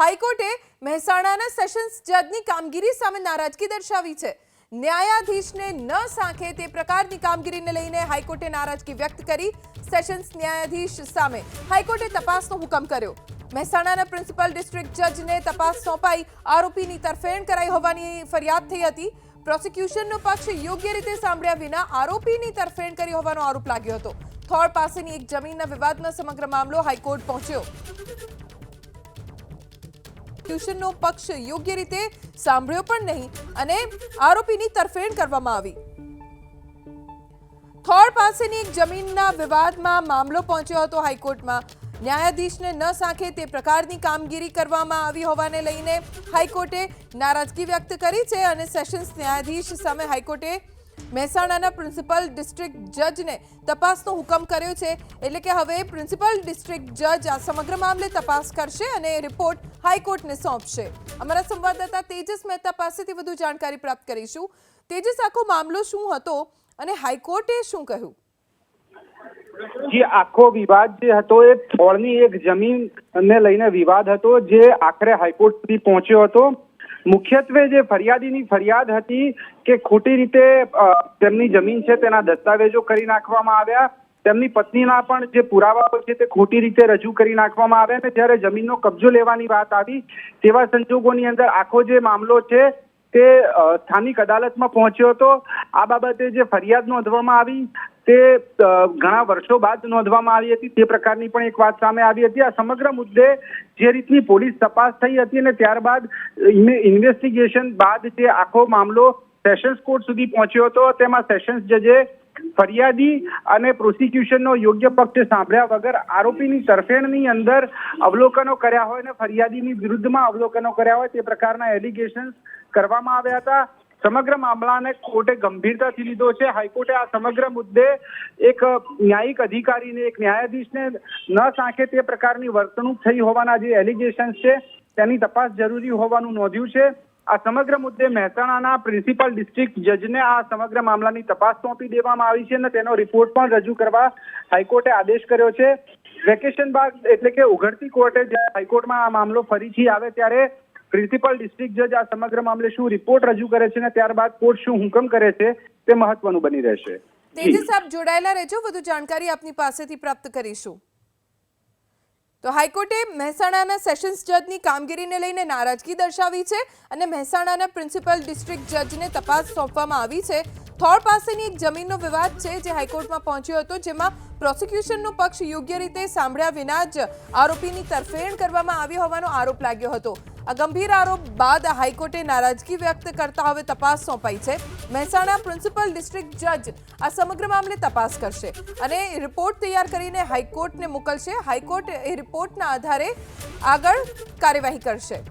હાઈકોર્ટે મહેસાણાના સેશન્સ જજની કામગીરી સામે નારાજગી દર્શાવી છે। ન્યાયાધીશને ન સાંખે તે પ્રકારની કામગીરીને લઈને હાઈકોર્ટે નારાજગી વ્યક્ત કરી। સેશન્સ ન્યાયાધીશ સામે હાઈકોર્ટે તપાસનો હુકમ કર્યો। મહેસાણાના પ્રિન્સિપલ ડિસ્ટ્રિક્ટ જજને તપાસ સોંપાઈ આરોપીની તરફેણ કરાઈ હોવાની ફરિયાદ થઈ હતી। પ્રોસિક્યુશનનો પક્ષ યોગ્ય રીતે સાંભળ્યા વિના આરોપીની તરફેણ કરી હોવાનો આરોપ લાગ્યો હતો। થોળ પાસેની એક જમીનના વિવાદમાં સમગ્ર મામલો હાઈકોર્ટ પહોંચ્યો। પ્રોસિક્યુશનનો પક્ષ યોગ્ય રીતે સાંભળ્યો પણ નહીં અને આરોપીની તરફેણ કરવામાં આવી। થોળ પાસેની એક જમીનના વિવાદમાં મામલો પહોંચ્યો હતો હાઈકોર્ટમાં। ન્યાયાધીશને ન સાંખે તે પ્રકારની કામગીરી કરવામાં આવી હોવાને લઈને હાઈકોર્ટે નારાજગી વ્યક્ત કરી છે અને સેશન્સ ન્યાયાધીશ સામે હાઈકોર્ટે મહેસાણાના પ્રિન્સિપલ ડિસ્ટ્રિક્ટ જજને તપાસનો હુકમ કર્યો છે। એટલે કે હવે પ્રિન્સિપલ ડિસ્ટ્રિક્ટ જજ આ સમગ્ર મામલે તપાસ કરશે અને રિપોર્ટ હાઈકોર્ટને સોંપશે। અમારા સંવાદદાતા તેજસ મહેતા પાસેથી વધુ જાણકારી પ્રાપ્ત કરીશું। તેજસ, આખો મામલો શું હતો અને હાઈકોર્ટે શું કહ્યું? જે આખો વિવાદ જે હતો એ થોળની એક જમીનને લઈને વિવાદ હતો જે આખરે હાઈકોર્ટ સુધી પહોંચ્યો હતો। મુખ્યત્વે જે ફરિયાદીની ફરિયાદ હતી કે ખોટી રીતે તેમની જમીન છે તેના દસ્તાવેજો કરી નાખવામાં આવ્યા। તેમની પત્નીના પણ જે પુરાવાઓ છે તે ખોટી રીતે રજૂ કરી નાખવામાં આવ્યા અને જ્યારે જમીનનો કબજો લેવાની વાત આવી તેવા સંજોગોની અંદર આખો જે મામલો છે તે સ્થાનિક અદાલતમાં પહોંચ્યો હતો। આ બાબતે જે ફરિયાદ નોંધવામાં આવી તે ઘણા વર્ષો બાદ નોંધવામાં આવી હતી તે પ્રકારની પણ એક વાત સામે આવી હતી। આ સમગ્ર મુદ્દે જે રીતની પોલીસ તપાસ થઈ હતી અને ત્યારબાદ ઇન્વેસ્ટિગેશન બાદ જે આખો મામલો સેશન્સ કોર્ટ સુધી પહોંચ્યો હતો તેમાં સેશન્સ જજે ફરિયાદી અને પ્રોસિક્યુશનનો યોગ્ય પક્ષ સાંભળ્યા વગર આરોપીની તરફેણની અંદર અવલોકનો કર્યા હોય અને ફરિયાદીની વિરુદ્ધમાં અવલોકનો કર્યા હોય તે પ્રકારના એલિગેશન્સ કરવામાં આવ્યા હતા। સમગ્ર મામલાને કોર્ટે ગંભીરતાથી લીધો છે। હાઈકોર્ટે આ સમગ્ર મુદ્દે એક ન્યાયિક અધિકારીને એક ન્યાયાધીશને ન સાંખે તે પ્રકારની વર્તણૂક થઈ હોવાના જે એલિગેશન્સ છે તેની તપાસ જરૂરી હોવાનું નોંધ્યું છે। આ સમગ્ર મુદ્દે મહેસાણાના પ્રિન્સિપલ ડિસ્ટ્રિક્ટ જજને આ સમગ્ર મામલાની તપાસ સોંપી દેવામાં આવી છે અને તેનો રિપોર્ટ પણ રજૂ કરવા હાઈકોર્ટે આદેશ કર્યો છે। વેકેશન બાદ એટલે કે ઉઘડતી કોર્ટે હાઈકોર્ટમાં આ મામલો ફરીથી આવે ત્યારે પ્રિન્સિપલ ડિસ્ટ્રિક્ટ જજ આ સમગ્ર મામલે શું રિપોર્ટ રજૂ કરે છે અને ત્યારબાદ કોર્ટ શું હુકમ કરે છે તે મહત્વનું બની રહેશે। તેજસ, આપ જોડાયેલા રહેજો, વધુ જાણકારી આપની પાસેથી પ્રાપ્ત કરીશું। તો હાઈકોર્ટે મહેસાણાના સેશન્સ જજની કામગીરીને લઈને નારાજગી દર્શાવી છે અને મહેસાણાના પ્રિન્સિપલ ડિસ્ટ્રિક્ટ જજને તપાસ સોંપવામાં આવી છે। થોળ પાસેની એક જમીનનો વિવાદ છે જે હાઈકોર્ટમાં પહોંચ્યો હતો જેમાં પ્રોસિક્યુશનનો પક્ષ યોગ્ય રીતે સાંભળ્યા વિના જ આરોપીની તરફેણ કરવામાં આવી હોવાનો આરોપ લાગ્યો હતો। આ ગંભીર આરોપ બાદ હાઈકોર્ટે નારાજગી વ્યક્ત કરતા હવે તપાસ સોંપાઈ છે। મહેસાણા પ્રિન્સિપલ ડિસ્ટ્રિક્ટ જજ આ સમગ્ર મામલે તપાસ કરશે અને રિપોર્ટ તૈયાર કરીને હાઈકોર્ટને મોકલશે। હાઈકોર્ટ એ રિપોર્ટના આધારે આગળ કાર્યવાહી કરશે।